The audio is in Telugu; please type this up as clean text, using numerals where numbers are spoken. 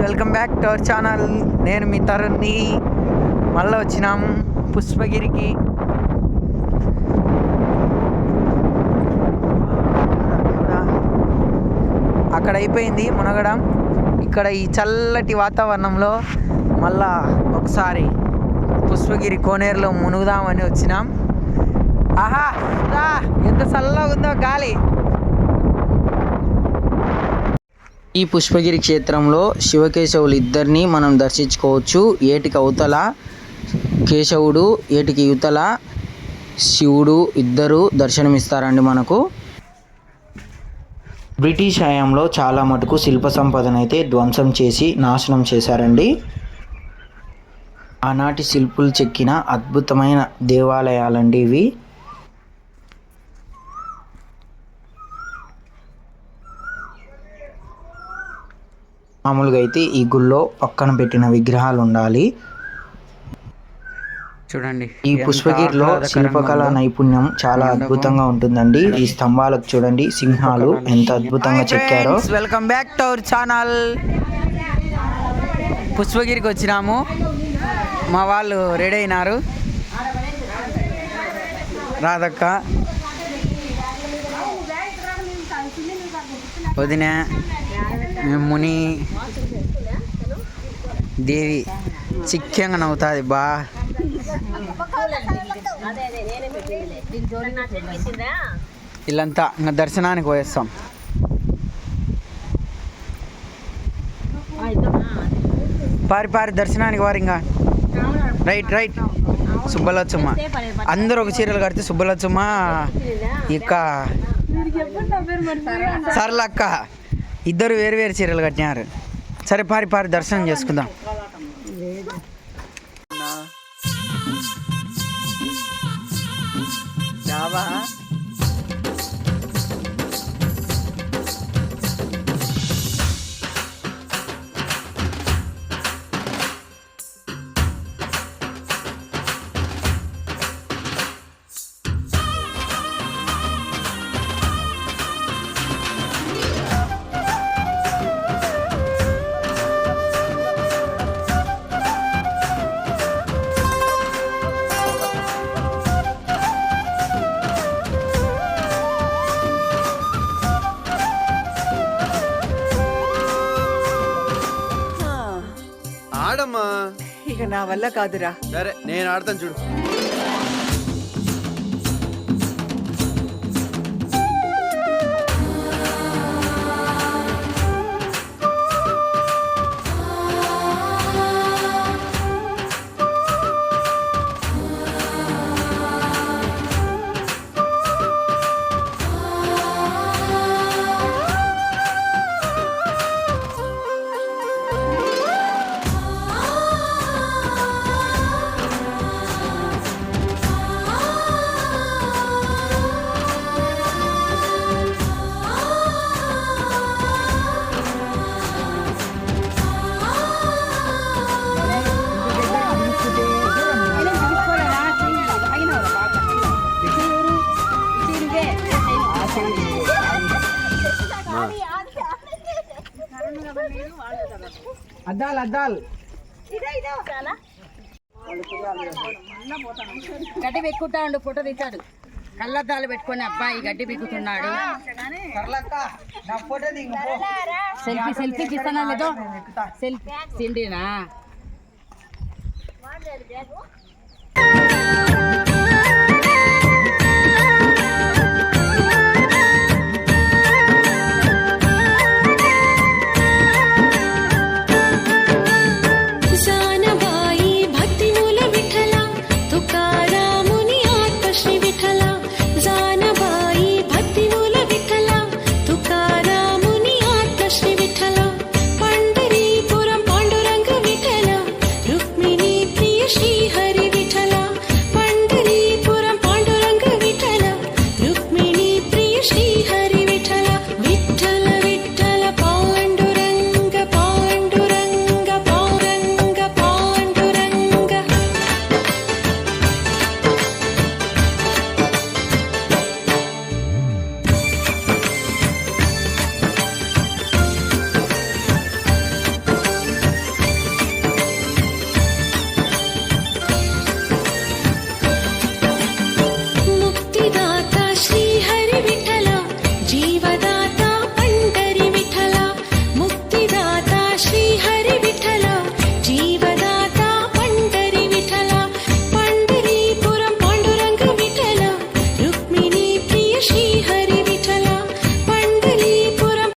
Welcome back to our channel. నేను మీ తరుణ్ని. మళ్ళీ వచ్చినాం పుష్పగిరికి. అక్కడ అయిపోయింది మునగడం. ఇక్కడ ఈ చల్లటి వాతావరణంలో మళ్ళా ఒకసారి పుష్పగిరి కోనేరులో మునుగుదామని వచ్చినాం. ఆహా ఎంత చల్లగా ఉందో గాలి. ఈ పుష్పగిరి క్షేత్రంలో శివకేశవులు ఇద్దరిని మనం దర్శించుకోవచ్చు. ఏటికి అవతల కేశవుడు, ఏటికి యువతల శివుడు ఇద్దరు దర్శనమిస్తారండి మనకు. బ్రిటిష్ హయాంలో చాలా మటుకు శిల్ప సంపదనైతే ధ్వంసం చేసి నాశనం చేశారండి. ఆనాటి శిల్పులు చెక్కిన అద్భుతమైన దేవాలయాలండి ఇవి. మామూలుగా అయితే ఈ గుళ్ళో పక్కన పెట్టిన విగ్రహాలు ఉండాలి. చూడండి, ఈ పుష్పగిరిలో శిల్పకళా నైపుణ్యం చాలా అద్భుతంగా ఉంటుందండి. ఈ స్తంభాలకు చూడండి, సింహాలు ఎంత అద్భుతంగా చెక్కారో. Welcome back to our channel. పుష్పగిరికి వచ్చినాము. మా వాళ్ళు రెడీ అయినారు. రాధక్క, వదిన, ముని, దేవి చిక్కంగా నవ్వుతుంది బా. వీళ్ళంతా ఇంకా దర్శనానికి పోయేస్తాం. పారి దర్శనానికి వారు. ఇంకా రైట్ సుబ్బలచ్చమ్మ అందరూ ఒక చీరలు కడితే సుబ్బలచ్చమ్మ ఇక సర్లక్క ఇద్దరు వేరు చీరలు కట్టినారు. సరే పారి దర్శనం చేసుకుందాం. ఆడమ్మా, ఇక నా వల్ల కాదురా. సరే నేను ఆడతాను చూడు. అద్దాలు గడ్డి పెట్టుకుంటాడు, ఫోటో తీశాడు. కళ్ళద్దాలు పెట్టుకొని అబ్బాయి గడ్డి బిక్కుతున్నాడు. సెల్ఫీ ఇస్తానా లేదో? సెల్ఫీ తిండినా